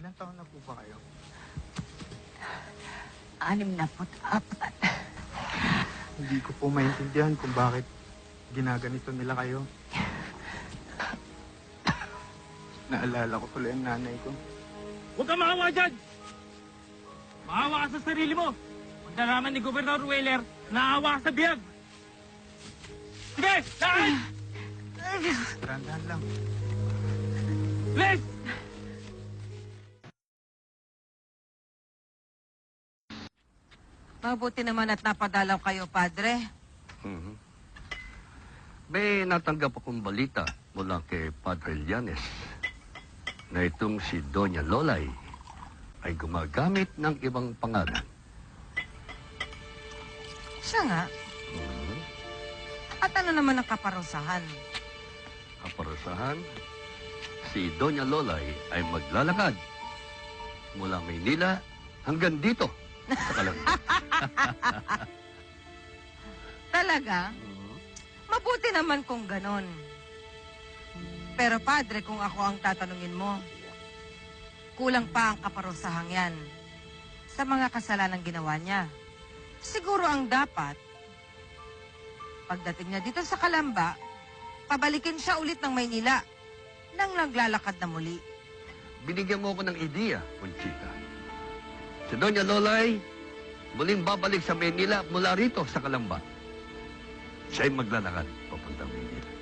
Ilang taon na po ba kayo? 64. Hindi ko po maintindihan kung bakit ginaganito nila kayo. Naalala ko tuloy ang nanay ko. Huwag kang maawa dyan! Maawa ka sa sarili mo! Pag nalaman ni Gobernador Weller, naawa ka sa biyag! Sige! Saan? Dahan-dahan lang. Please! Mabuti naman at napadalaw kayo, Padre. May natanggap akong balita mula kay Padre Llanes na itong si Doña Lolay ay gumagamit ng ibang pangalan. Siya nga. At ano naman ang kaparusahan? Kaparusahan, si Doña Lolay ay maglalakad mula Maynila hanggang dito sa Calamba. Talaga? Mabuti naman kung ganon. Pero Padre, kung ako ang tatanungin mo, kulang pa ang kaparusahang yan sa mga kasalanan ginawa niya. Siguro ang dapat, pagdating niya dito sa Calamba, pabalikin siya ulit ng Maynila nang naglalakad na muli. Binigyan mo ako ng ideya, Conchita. Si Doña Lolay, muling babalik sa Maynila mula rito sa Calamba. Siya'y maglalakad papuntang Maynila.